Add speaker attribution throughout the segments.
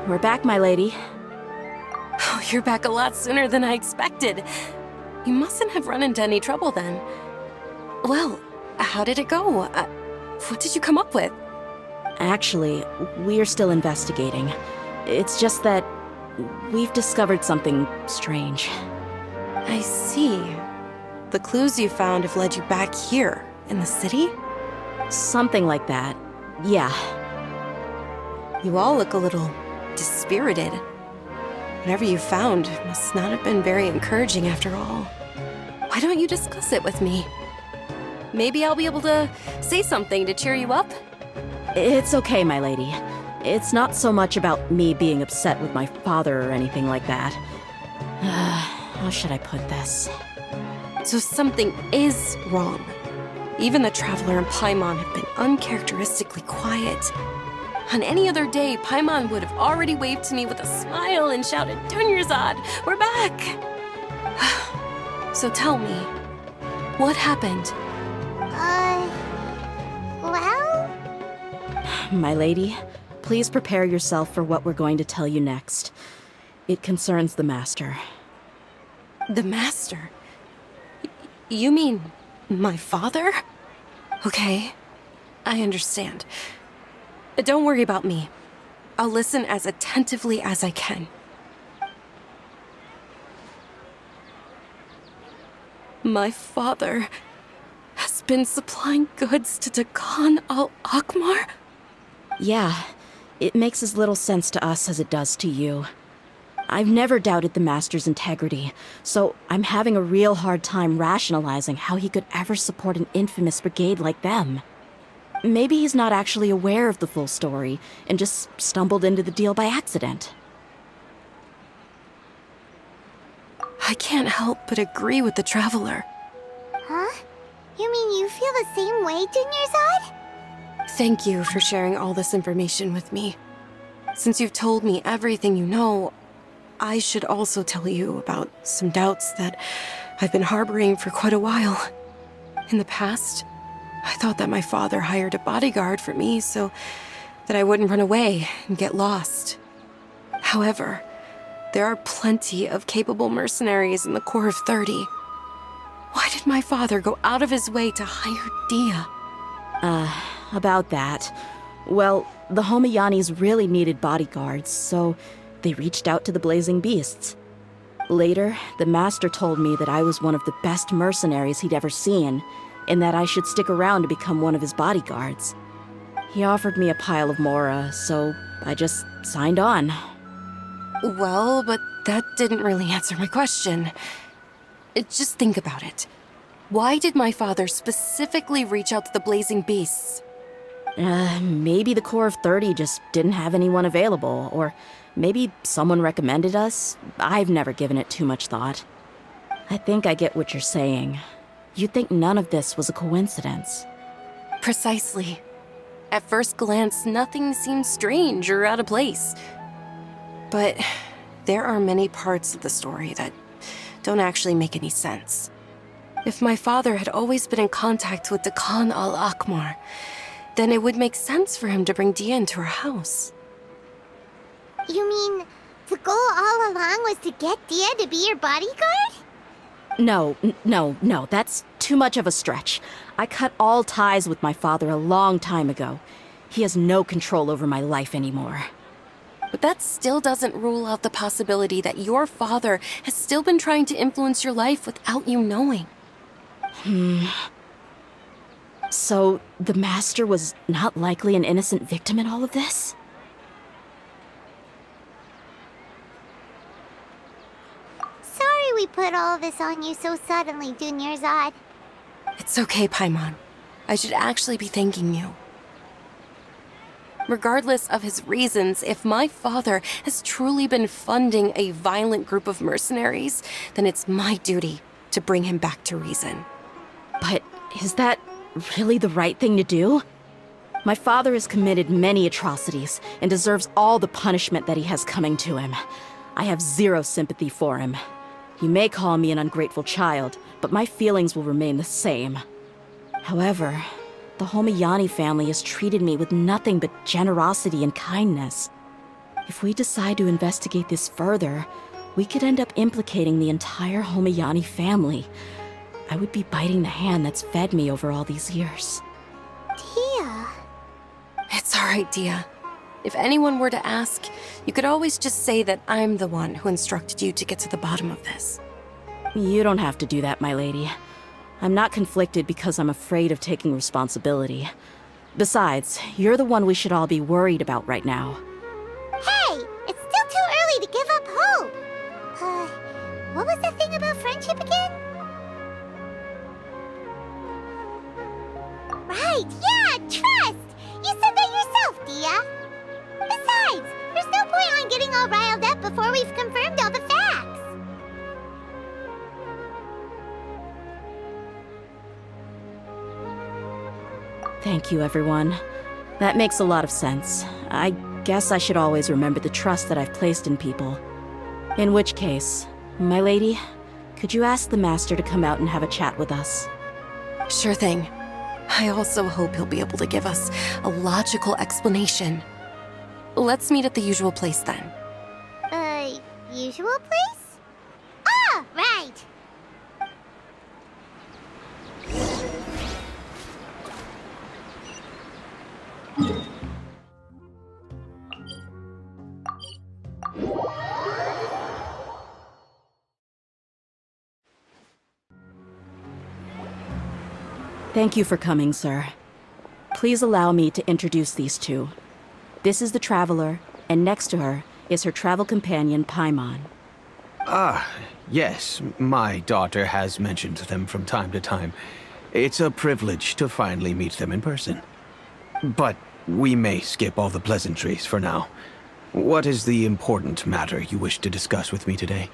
Speaker 1: We're back, my lady.
Speaker 2: Oh, you're back a lot sooner than I expected. You mustn't have run into any trouble then. Well, how did it go? What did you come up with?
Speaker 1: Actually, we're still investigating. It's just that we've discovered something strange.
Speaker 2: I see. The clues you found have led you back here, in the city?
Speaker 1: Something like that. Yeah.
Speaker 2: You all look a little dispirited. Whatever you found must not have been very encouraging after all. Why don't you discuss it with me? Maybe I'll be able to say something to cheer you up?
Speaker 1: It's okay, my lady. It's not so much about me being upset with my father or anything like that. How should I put this?
Speaker 2: So something is wrong. Even the Traveler and Paimon have been uncharacteristically quiet. On any other day, Paimon would have already waved to me with a smile and shouted, "Dunyarzad, we're back!" So tell me, what happened?
Speaker 3: Well?
Speaker 1: My lady, please prepare yourself for what we're going to tell you next. It concerns the Master.
Speaker 2: The Master? You mean my father? Okay, I understand. Don't worry about me. I'll listen as attentively as I can. My father has been supplying goods to Dakan al-Akmar?
Speaker 1: Yeah, it makes as little sense to us as it does to you. I've never doubted the Master's integrity, so I'm having a real hard time rationalizing how he could ever support an infamous brigade like them. Maybe he's not actually aware of the full story and just stumbled into the deal by accident.
Speaker 2: I can't help but agree with the Traveler.
Speaker 3: Huh? You mean you feel the same way, Dunyarzad?
Speaker 2: Thank you for sharing all this information with me. Since you've told me everything you know, I should also tell you about some doubts that I've been harboring for quite a while. In the past, I thought that my father hired a bodyguard for me so that I wouldn't run away and get lost. However, there are plenty of capable mercenaries in the Corps of 30. Why did my father go out of his way to hire Dia?
Speaker 1: About that. Well, the Homayanis really needed bodyguards, so they reached out to the Blazing Beasts. Later, the Master told me that I was one of the best mercenaries he'd ever seen, and that I should stick around to become one of his bodyguards. He offered me a pile of mora, so I just signed on.
Speaker 2: Well, but that didn't really answer my question. Just think about it. Why did my father specifically reach out to the Blazing Beasts?
Speaker 1: Maybe the Corps of 30 just didn't have anyone available, or maybe someone recommended us. I've never given it too much thought. I think I get what you're saying. You'd think none of this was a coincidence.
Speaker 2: Precisely. At first glance, nothing seems strange or out of place. But there are many parts of the story that don't actually make any sense. If my father had always been in contact with Dakan al-Akmar, then it would make sense for him to bring Dia into our house.
Speaker 3: You mean the goal all along was to get Dia to be your bodyguard?
Speaker 1: No, that's too much of a stretch. I cut all ties with my father a long time ago. He has no control over my life anymore.
Speaker 2: But that still doesn't rule out the possibility that your father has still been trying to influence your life without you knowing.
Speaker 1: So, the Master was not likely an innocent victim in all of this?
Speaker 3: Sorry we put all of this on you so suddenly, Dunyarzad.
Speaker 2: It's okay, Paimon. I should actually be thanking you. Regardless of his reasons, if my father has truly been funding a violent group of mercenaries, then it's my duty to bring him back to reason.
Speaker 1: But is that really the right thing to do? My father has committed many atrocities and deserves all the punishment that he has coming to him. I have zero sympathy for him. You may call me an ungrateful child, but my feelings will remain the same. However, the Homayani family has treated me with nothing but generosity and kindness. If we decide to investigate this further, we could end up implicating the entire Homayani family. I would be biting the hand that's fed me over all these years.
Speaker 3: Tia.
Speaker 2: It's alright, Dia. If anyone were to ask, you could always just say that I'm the one who instructed you to get to the bottom of this.
Speaker 1: You don't have to do that, my lady. I'm not conflicted because I'm afraid of taking responsibility. Besides, you're the one we should all be worried about right now.
Speaker 3: Hey, it's still too early to give up hope. What was the thing about friendship again? Right, yeah, trust! You said that yourself, Dia. Besides, there's no point on getting all riled up before we've confirmed all the facts.
Speaker 1: Thank you, everyone. That makes a lot of sense. I guess I should always remember the trust that I've placed in people. In which case, my lady, could you ask the Master to come out and have a chat with us?
Speaker 2: Sure thing. I also hope he'll be able to give us a logical explanation. Let's meet at the usual place then.
Speaker 3: Usual place? Ah, right!
Speaker 1: Thank you for coming, sir. Please allow me to introduce these two. This is the Traveler, and next to her is her travel companion, Paimon.
Speaker 4: Ah, yes, my daughter has mentioned them from time to time. It's a privilege to finally meet them in person. But we may skip all the pleasantries for now. What is the important matter you wish to discuss with me today?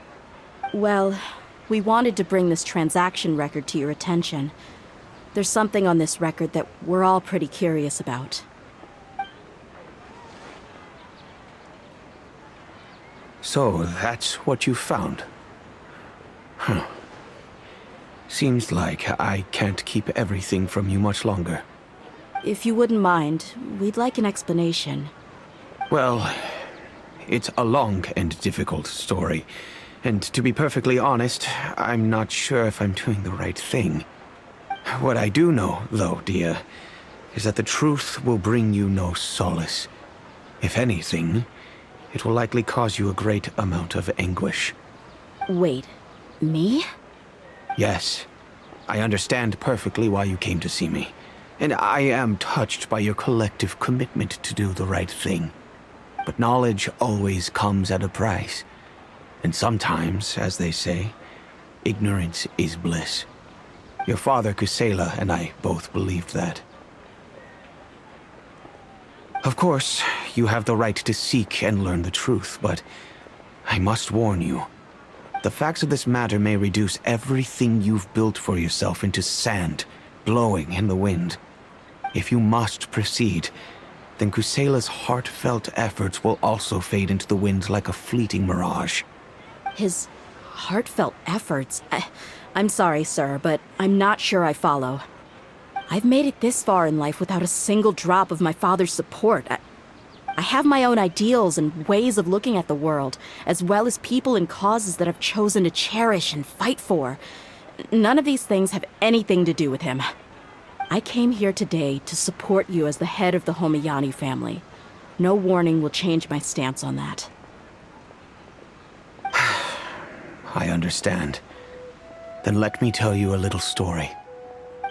Speaker 1: Well, we wanted to bring this transaction record to your attention. There's something on this record that we're all pretty curious about.
Speaker 4: So, that's what you found? Huh. Seems like I can't keep everything from you much longer.
Speaker 1: If you wouldn't mind, we'd like an explanation.
Speaker 4: Well, it's a long and difficult story. And to be perfectly honest, I'm not sure if I'm doing the right thing. What I do know, though, Dia, is that the truth will bring you no solace. If anything, it will likely cause you a great amount of anguish.
Speaker 1: Wait, me?
Speaker 4: Yes, I understand perfectly why you came to see me. And I am touched by your collective commitment to do the right thing. But knowledge always comes at a price. And sometimes, as they say, ignorance is bliss. Your father, Kusela, and I both believed that. Of course, you have the right to seek and learn the truth, but I must warn you. The facts of this matter may reduce everything you've built for yourself into sand, blowing in the wind. If you must proceed, then Kusela's heartfelt efforts will also fade into the wind like a fleeting mirage.
Speaker 1: His heartfelt efforts? I'm sorry, sir, but I'm not sure I follow. I've made it this far in life without a single drop of my father's support. I have my own ideals and ways of looking at the world, as well as people and causes that I've chosen to cherish and fight for. None of these things have anything to do with him. I came here today to support you as the head of the Homayani family. No warning will change my stance on that.
Speaker 4: I understand. Then let me tell you a little story.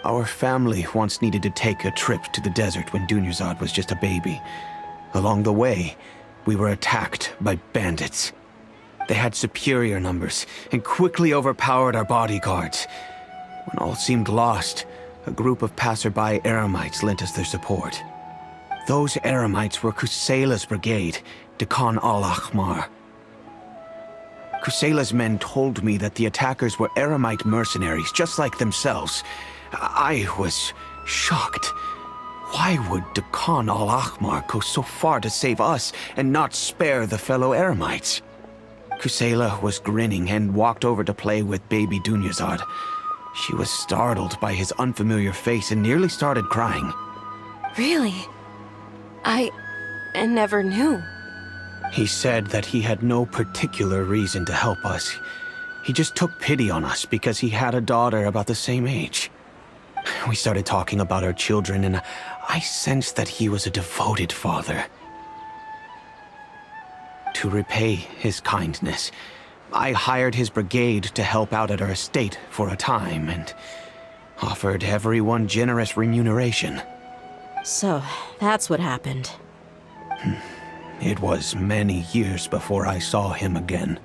Speaker 4: Our family once needed to take a trip to the desert when Dunyarzad was just a baby. Along the way, we were attacked by bandits. They had superior numbers and quickly overpowered our bodyguards. When all seemed lost, a group of passerby Eremites lent us their support. Those Eremites were Kusela's brigade, Dekhan al-Ahmar. Kusela's men told me that the attackers were Eremite mercenaries, just like themselves. I was shocked. Why would Dekhan al-Ahmar go so far to save us and not spare the fellow Eremites? Kusela was grinning and walked over to play with baby Dunyarzad. She was startled by his unfamiliar face and nearly started crying.
Speaker 2: Really? I never knew.
Speaker 4: He said that he had no particular reason to help us. He just took pity on us because he had a daughter about the same age. We started talking about our children, and I sensed that he was a devoted father. To repay his kindness, I hired his brigade to help out at our estate for a time and offered everyone generous remuneration.
Speaker 1: So, that's what happened.
Speaker 4: It was many years before I saw him again.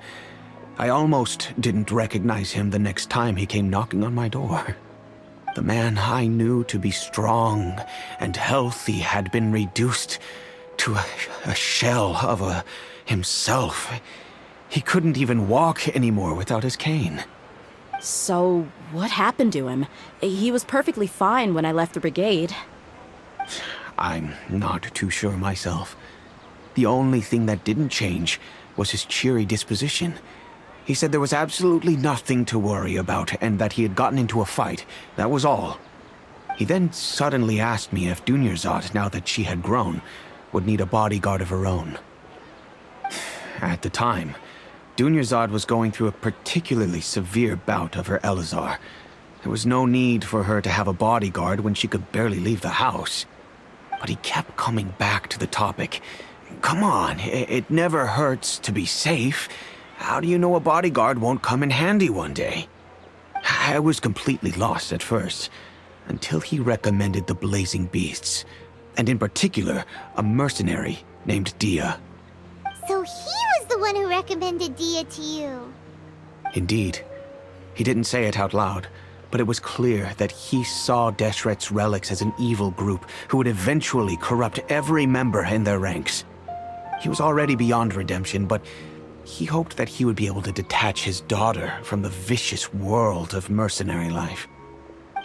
Speaker 4: I almost didn't recognize him the next time he came knocking on my door. The man I knew to be strong and healthy had been reduced to a shell of himself. He couldn't even walk anymore without his cane.
Speaker 1: So, what happened to him? He was perfectly fine when I left the brigade.
Speaker 4: I'm not too sure myself. The only thing that didn't change was his cheery disposition. He said there was absolutely nothing to worry about and that he had gotten into a fight. That was all. He then suddenly asked me if Dunyarzad, now that she had grown, would need a bodyguard of her own. At the time, Dunyarzad was going through a particularly severe bout of her Elazar. There was no need for her to have a bodyguard when she could barely leave the house. But he kept coming back to the topic. Come on, it never hurts to be safe. How do you know a bodyguard won't come in handy one day? I was completely lost at first, until he recommended the Blazing Beasts, and in particular, a mercenary named Dia.
Speaker 3: So he was the one who recommended Dia to you.
Speaker 4: Indeed. He didn't say it out loud, but it was clear that he saw Deshret's relics as an evil group who would eventually corrupt every member in their ranks. He was already beyond redemption, but he hoped that he would be able to detach his daughter from the vicious world of mercenary life.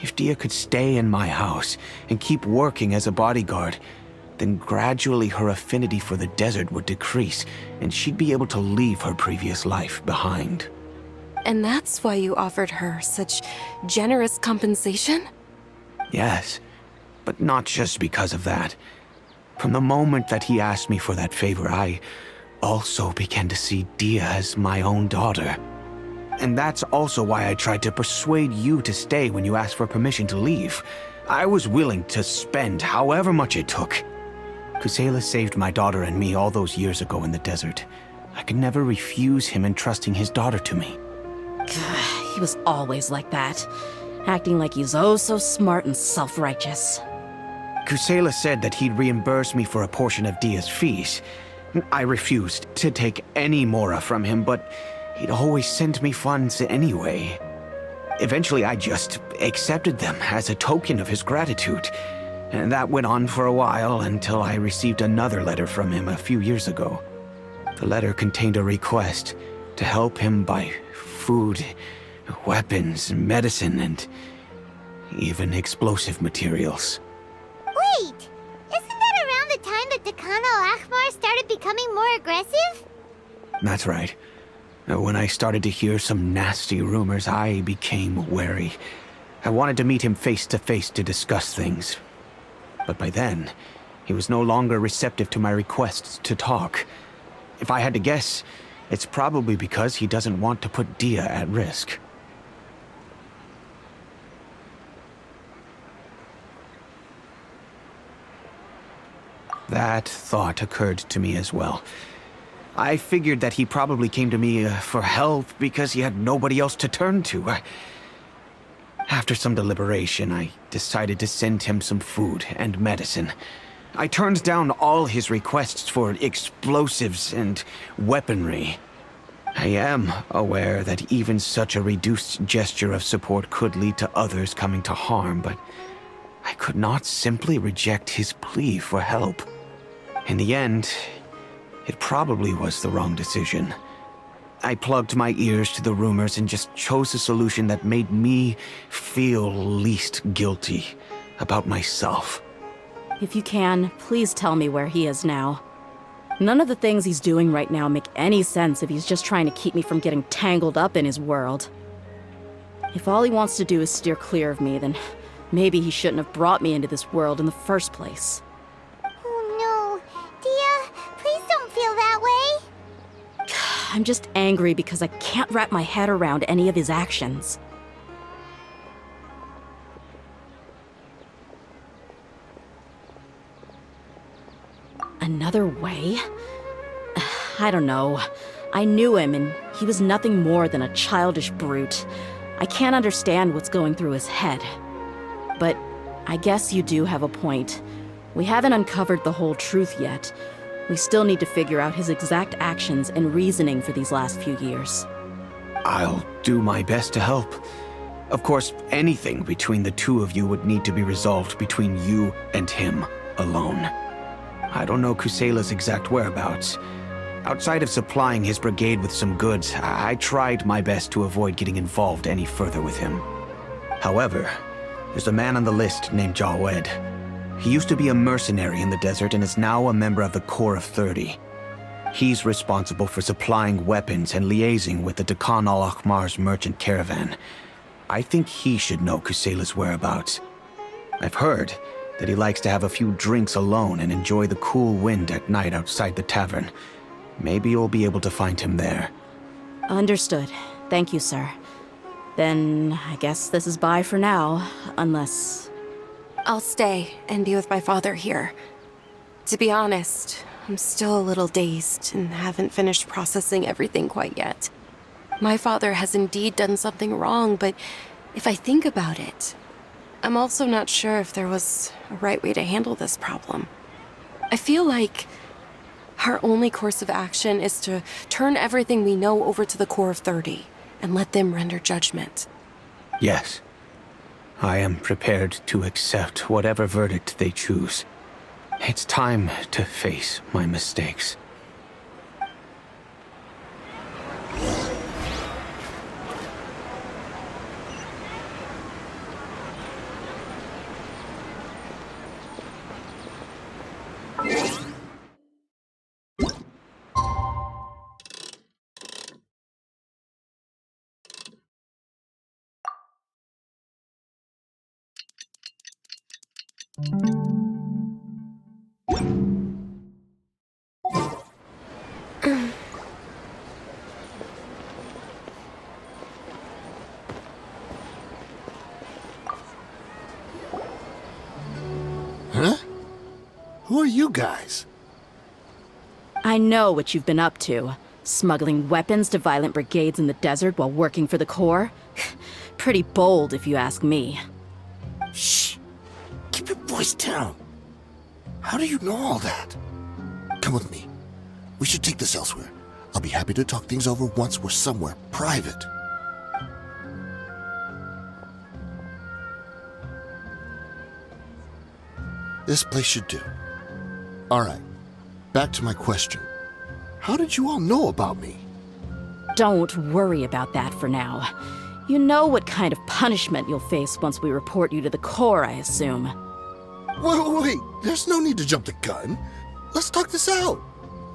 Speaker 4: If Dia could stay in my house and keep working as a bodyguard, then gradually her affinity for the desert would decrease, and she'd be able to leave her previous life behind.
Speaker 2: And that's why you offered her such generous compensation?
Speaker 4: Yes, but not just because of that. From the moment that he asked me for that favor, I also began to see Dia as my own daughter. And that's also why I tried to persuade you to stay when you asked for permission to leave. I was willing to spend however much it took. Kusela saved my daughter and me all those years ago in the desert. I could never refuse him entrusting his daughter to me.
Speaker 1: He was always like that, acting like he's oh so smart and self-righteous.
Speaker 4: Kusela said that he'd reimburse me for a portion of Dia's fees. I refused to take any mora from him, but he'd always sent me funds anyway. Eventually, I just accepted them as a token of his gratitude. And that went on for a while until I received another letter from him a few years ago. The letter contained a request to help him buy food, weapons, medicine, and even explosive materials.
Speaker 3: Wait! Isn't that around the time that Dekan al-Ahmar started becoming more aggressive?
Speaker 4: That's right. When I started to hear some nasty rumors, I became wary. I wanted to meet him face to face to discuss things. But by then, he was no longer receptive to my requests to talk. If I had to guess, it's probably because he doesn't want to put Dia at risk. That thought occurred to me as well. I figured that he probably came to me for help because he had nobody else to turn to. After some deliberation, I decided to send him some food and medicine. I turned down all his requests for explosives and weaponry. I am aware that even such a reduced gesture of support could lead to others coming to harm, but I could not simply reject his plea for help. In the end, it probably was the wrong decision. I plugged my ears to the rumors and just chose a solution that made me feel least guilty about myself.
Speaker 1: If you can, please tell me where he is now. None of the things he's doing right now make any sense if he's just trying to keep me from getting tangled up in his world. If all he wants to do is steer clear of me, then maybe he shouldn't have brought me into this world in the first place.
Speaker 3: Oh no. Dia, please don't feel that way.
Speaker 1: I'm just angry because I can't wrap my head around any of his actions. Another way? I don't know. I knew him, and he was nothing more than a childish brute. I can't understand what's going through his head. But I guess you do have a point. We haven't uncovered the whole truth yet. We still need to figure out his exact actions and reasoning for these last few years.
Speaker 4: I'll do my best to help. Of course, anything between the two of you would need to be resolved between you and him alone. I don't know Kusela's exact whereabouts. Outside of supplying his brigade with some goods, I tried my best to avoid getting involved any further with him. However, there's a man on the list named Jawed. He used to be a mercenary in the desert and is now a member of the Corps of 30. He's responsible for supplying weapons and liaising with the Dakan al-Akhmar's merchant caravan. I think he should know Kusela's whereabouts. I've heard that he likes to have a few drinks alone and enjoy the cool wind at night outside the tavern. Maybe you'll be able to find him there.
Speaker 1: Understood. Thank you, sir. Then I guess this is bye for now, unless...
Speaker 2: I'll stay and be with my father here. To be honest, I'm still a little dazed and haven't finished processing everything quite yet. My father has indeed done something wrong, but if I think about it, I'm also not sure if there was a right way to handle this problem. I feel like our only course of action is to turn everything we know over to the Corps of 30 and let them render judgment.
Speaker 4: Yes. I am prepared to accept whatever verdict they choose. It's time to face my mistakes.
Speaker 5: Huh? Who are you guys?
Speaker 1: I know what you've been up to. Smuggling weapons to violent brigades in the desert while working for the Corps? Pretty bold, if you ask me.
Speaker 5: Shh! Keep your voice down. How do you know all that? Come with me. We should take this elsewhere. I'll be happy to talk things over once we're somewhere private. This place should do. All right. Back to my question. How did you all know about me?
Speaker 1: Don't worry about that for now. You know what kind of punishment you'll face once we report you to the Corps, I assume.
Speaker 5: Wait. There's no need to jump the gun. Let's talk this out.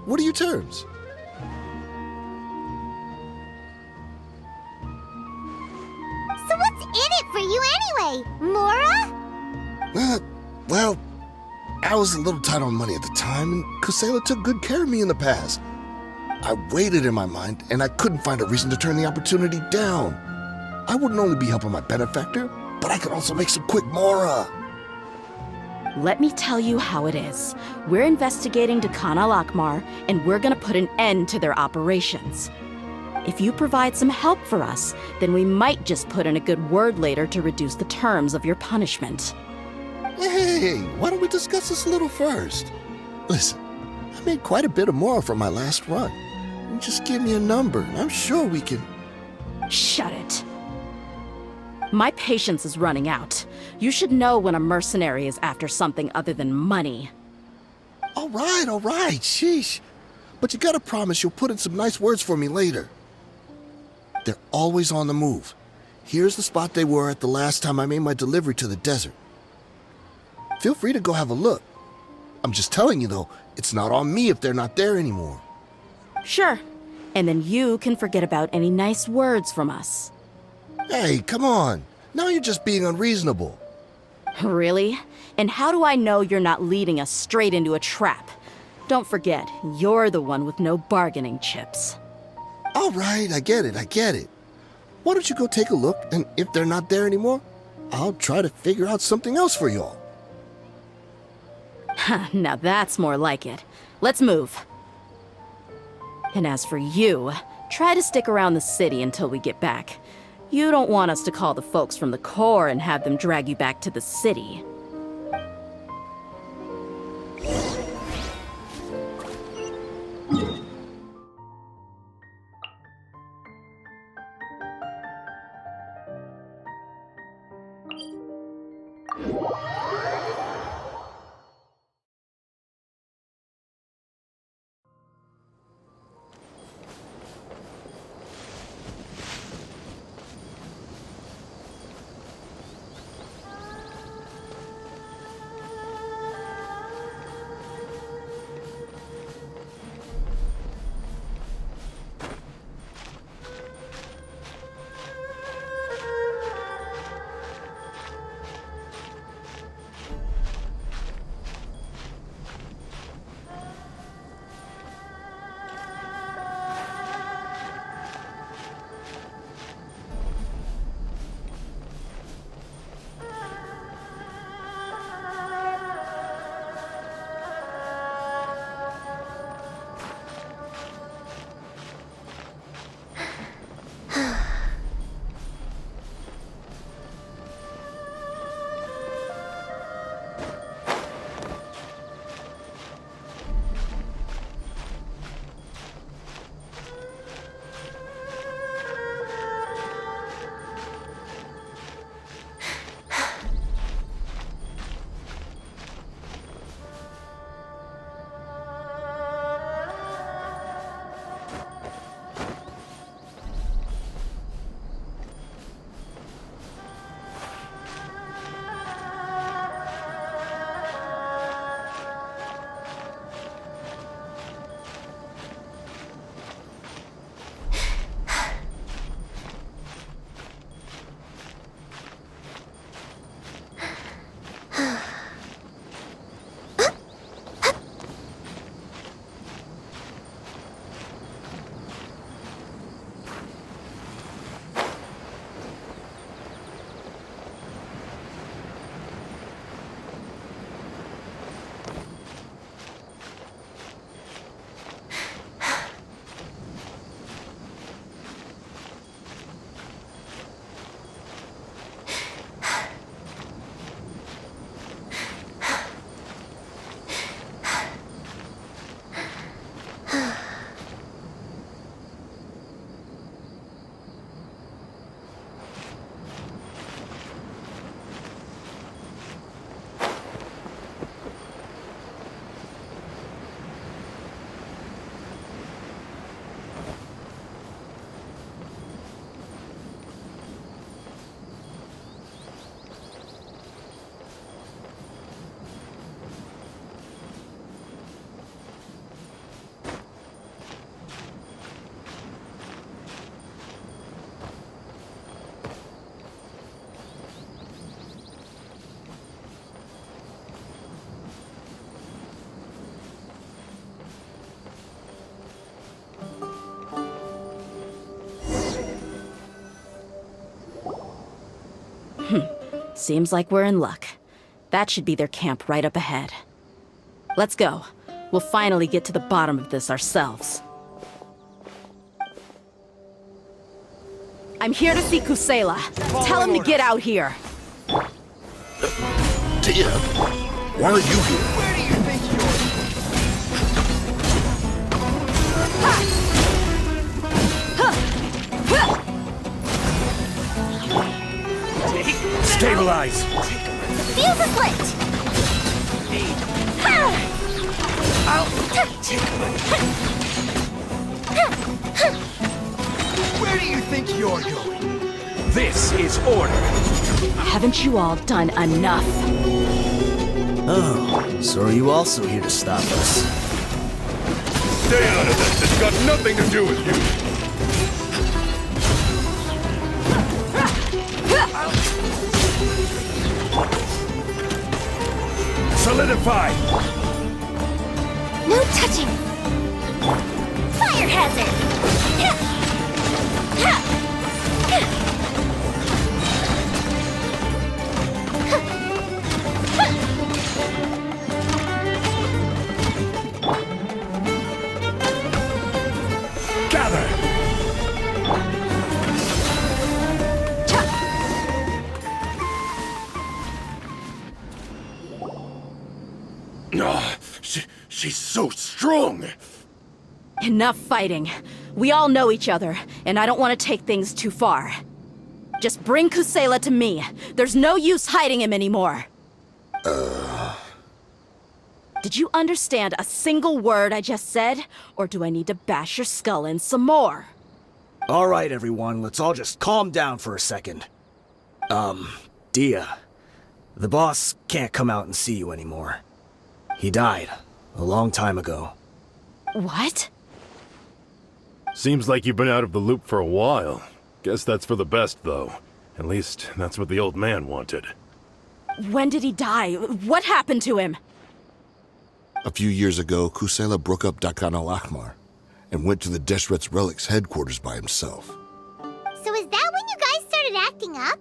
Speaker 5: What are your terms?
Speaker 3: So what's in it for you anyway, Mora?
Speaker 5: Well, I was a little tight on money at the time, and Kusela took good care of me in the past. I weighed it in my mind, and I couldn't find a reason to turn the opportunity down. I wouldn't only be helping my benefactor, but I could also make some quick Mora.
Speaker 1: Let me tell you how it is. We're investigating Dakan al-Akhmar, and we're gonna put an end to their operations. If you provide some help for us, then we might just put in a good word later to reduce the terms of your punishment.
Speaker 5: Hey, why don't we discuss this a little first? Listen, I made quite a bit of Mora from my last run. Just give me a number, and I'm sure we can...
Speaker 1: Shut it. My patience is running out. You should know when a mercenary is after something other than money.
Speaker 5: All right, sheesh. But you gotta promise you'll put in some nice words for me later. They're always on the move. Here's the spot they were at the last time I made my delivery to the desert. Feel free to go have a look. I'm just telling you, though, it's not on me if they're not there anymore.
Speaker 1: Sure. And then you can forget about any nice words from us.
Speaker 5: Hey, come on. Now you're just being unreasonable.
Speaker 1: Really? And how do I know you're not leading us straight into a trap? Don't forget, you're the one with no bargaining chips.
Speaker 5: All right, I get it. Why don't you go take a look, and if they're not there anymore, I'll try to figure out something else for y'all.
Speaker 1: Now that's more like it. Let's move. And as for you, try to stick around the city until we get back. You don't want us to call the folks from the Corps and have them drag you back to the city. Seems like we're in luck. That should be their camp right up ahead. Let's go. We'll finally get to the bottom of this ourselves. I'm here to see Kusela. Tell him to get out here.
Speaker 5: Tia, why are you here?
Speaker 6: Where do you think
Speaker 7: Stabilize!
Speaker 3: Fuse is lit!
Speaker 6: Where do you think you're going?
Speaker 7: This is order!
Speaker 1: Haven't you all done enough?
Speaker 8: Oh, so are you also here to stop us?
Speaker 7: Stay out of this! It's got nothing to do with you! Solidify!
Speaker 3: No touching! Fire hazard!
Speaker 6: gather!
Speaker 7: She's so strong!
Speaker 1: Enough fighting. We all know each other, and I don't want to take things too far. Just bring Kusela to me. There's no use hiding him anymore. Did you understand a single word I just said? Or do I need to bash your skull in some more?
Speaker 8: All right, everyone, let's all just calm down for a second. Dia, the boss can't come out and see you anymore. He died a long time ago.
Speaker 1: What?
Speaker 7: Seems like you've been out of the loop for a while. Guess that's for the best, though. At least, that's what the old man wanted.
Speaker 1: When did he die? What happened to him?
Speaker 5: A few years ago, Kusela broke up Dakan al-Ahmar and went to the Deshret's Relics headquarters by himself.
Speaker 3: So is that when you guys started acting up?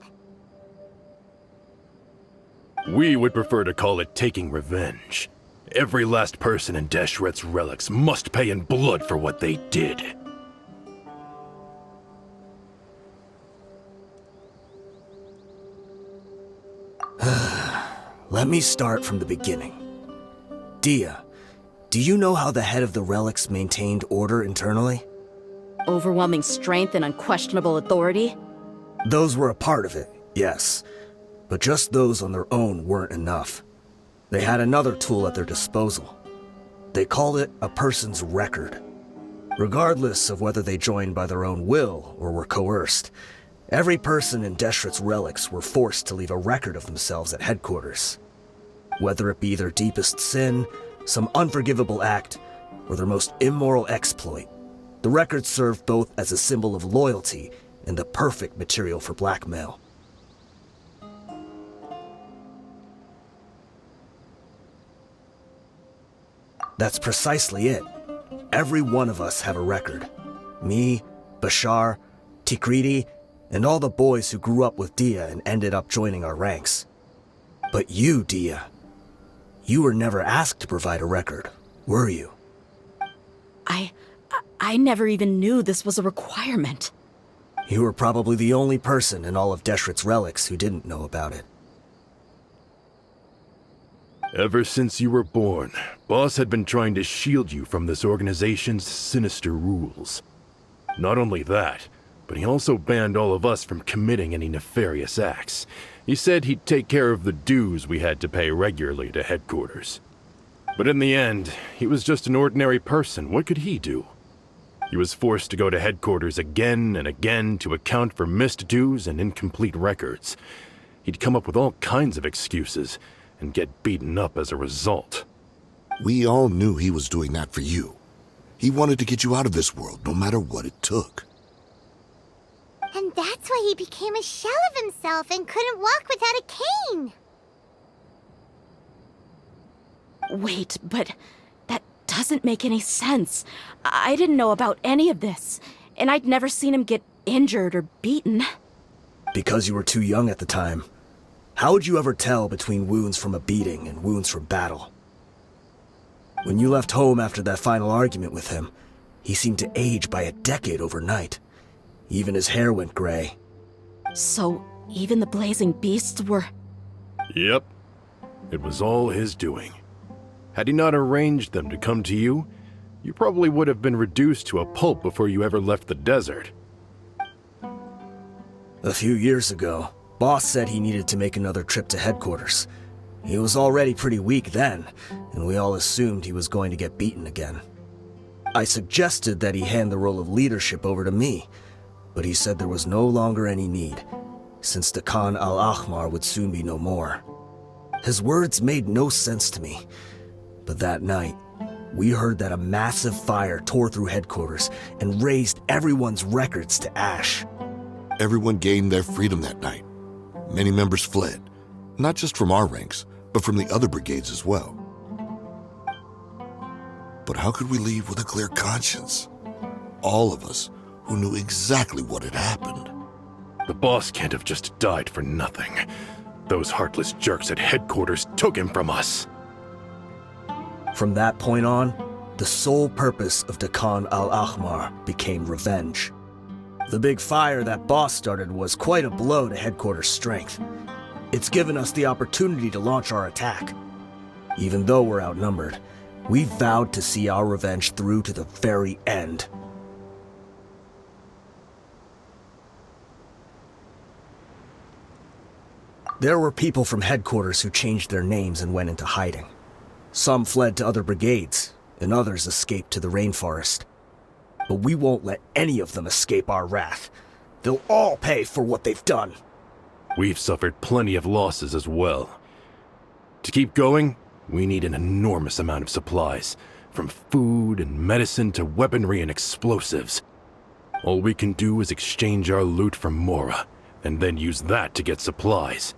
Speaker 7: We would prefer to call it taking revenge. Every last person in Deshret's Relics must pay in blood for what they did.
Speaker 8: Let me start from the beginning. Dia, do you know how the head of the Relics maintained order internally?
Speaker 1: Overwhelming strength and unquestionable authority?
Speaker 8: Those were a part of it, yes. But just those on their own weren't enough. They had another tool at their disposal. They called it a person's record. Regardless of whether they joined by their own will or were coerced, every person in Deshret's Relics were forced to leave a record of themselves at headquarters. Whether it be their deepest sin, some unforgivable act, or their most immoral exploit, the record served both as a symbol of loyalty and the perfect material for blackmail. That's precisely it. Every one of us have a record. Me, Bashar, Tikriti, and all the boys who grew up with Dia and ended up joining our ranks. But you, Dia, you were never asked to provide a record, were you?
Speaker 1: I never even knew this was a requirement.
Speaker 8: You were probably the only person in all of Deshret's Relics who didn't know about it.
Speaker 7: Ever since you were born, Boss had been trying to shield you from this organization's sinister rules. Not only that, but he also banned all of us from committing any nefarious acts. He said he'd take care of the dues we had to pay regularly to headquarters. But in the end, he was just an ordinary person. What could he do? He was forced to go to headquarters again and again to account for missed dues and incomplete records. He'd come up with all kinds of excuses and get beaten up as a result.
Speaker 5: We all knew he was doing that for you. He wanted to get you out of this world, no matter what it took.
Speaker 3: And that's why he became a shell of himself and couldn't walk without a cane.
Speaker 1: Wait, but that doesn't make any sense. I didn't know about any of this, and I'd never seen him get injured or beaten.
Speaker 8: Because you were too young at the time. How would you ever tell between wounds from a beating and wounds from battle? When you left home after that final argument with him, he seemed to age by a decade overnight. Even his hair went gray.
Speaker 1: So, even the blazing beasts were...
Speaker 7: Yep. It was all his doing. Had he not arranged them to come to you, you probably would have been reduced to a pulp before you ever left the desert.
Speaker 8: A few years ago, Boss said he needed to make another trip to headquarters. He was already pretty weak then, and we all assumed he was going to get beaten again. I suggested that he hand the role of leadership over to me, but he said there was no longer any need, since the Khan al-Ahmar would soon be no more. His words made no sense to me, but that night, we heard that a massive fire tore through headquarters and razed everyone's records to ash.
Speaker 5: Everyone gained their freedom that night. Many members fled, not just from our ranks, but from the other brigades as well. But how could we leave with a clear conscience? All of us who knew exactly what had happened.
Speaker 7: The boss can't have just died for nothing. Those heartless jerks at headquarters took him from us.
Speaker 8: From that point on, The sole purpose of Dakan al-Ahmar became revenge. The big fire that Boss started was quite a blow to headquarters strength. It's given us the opportunity to launch our attack. Even though we're outnumbered, we vowed to see our revenge through to the very end. There were people from headquarters who changed their names and went into hiding. Some fled to other brigades, and others escaped to the rainforest. But we won't let any of them escape our wrath. They'll all pay for what they've done.
Speaker 7: We've suffered plenty of losses as well. To keep going, we need an enormous amount of supplies, from food and medicine to weaponry and explosives. All we can do is exchange our loot from Mora, and then use that to get supplies.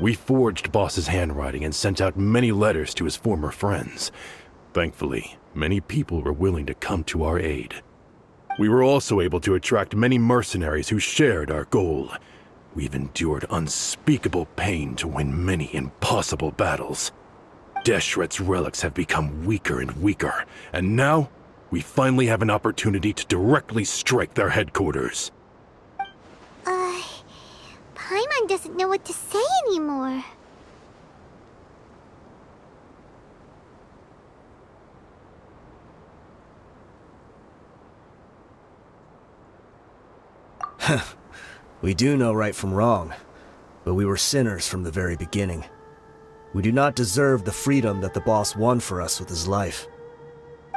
Speaker 7: We forged Boss's handwriting and sent out many letters to his former friends. Thankfully, many people were willing to come to our aid. We were also able to attract many mercenaries who shared our goal. We've endured unspeakable pain to win many impossible battles. Deshret's relics have become weaker and weaker, and now we finally have an opportunity to directly strike their headquarters.
Speaker 3: Paimon doesn't know what to say anymore.
Speaker 8: We do know right from wrong, but we were sinners from the very beginning. We do not deserve the freedom that the boss won for us with his life.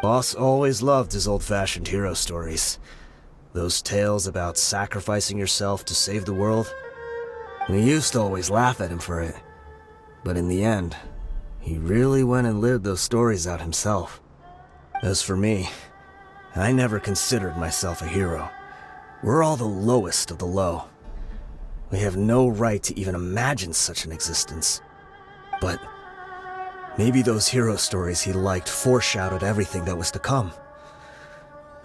Speaker 8: Boss always loved his old-fashioned hero stories. Those tales about sacrificing yourself to save the world. We used to always laugh at him for it. But in the end, he really went and lived those stories out himself. As for me, I never considered myself a hero. We're all the lowest of the low. We have no right to even imagine such an existence. But maybe those hero stories he liked foreshadowed everything that was to come.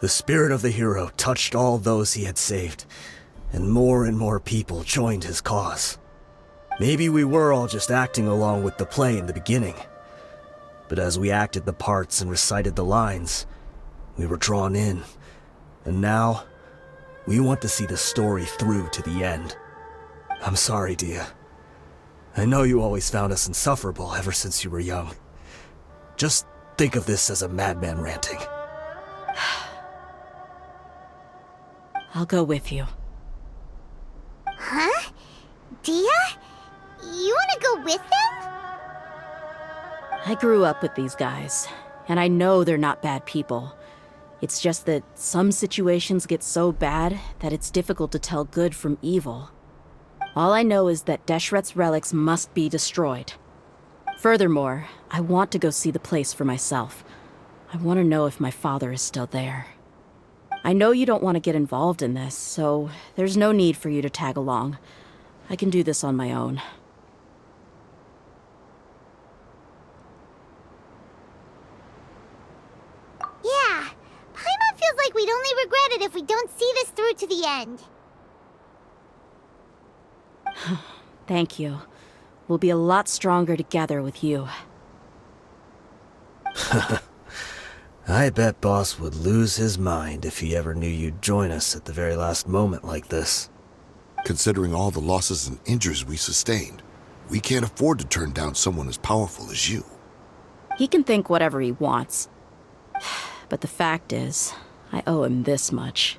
Speaker 8: The spirit of the hero touched all those he had saved, and more people joined his cause. Maybe we were all just acting along with the play in the beginning. But as we acted the parts and recited the lines, we were drawn in. And now, we want to see the story through to the end. I'm sorry, Dia. I know you always found us insufferable ever since you were young. Just think of this as a madman ranting.
Speaker 1: I'll go with you.
Speaker 3: Huh? Dia? You want to go with them?
Speaker 1: I grew up with these guys, and I know they're not bad people. It's just that some situations get so bad that it's difficult to tell good from evil. All I know is that Deshret's relics must be destroyed. Furthermore, I want to go see the place for myself. I want to know if my father is still there. I know you don't want to get involved in this, so there's no need for you to tag along. I can do this on my own.
Speaker 3: Yeah, Paimon feels like we'd only regret it if we don't see this through to the end.
Speaker 1: Thank you. We'll be a lot stronger together with you.
Speaker 8: I bet Boss would lose his mind if he ever knew you'd join us at the very last moment like this.
Speaker 5: Considering all the losses and injuries we sustained, we can't afford to turn down someone as powerful as you.
Speaker 1: He can think whatever he wants. But the fact is, I owe him this much.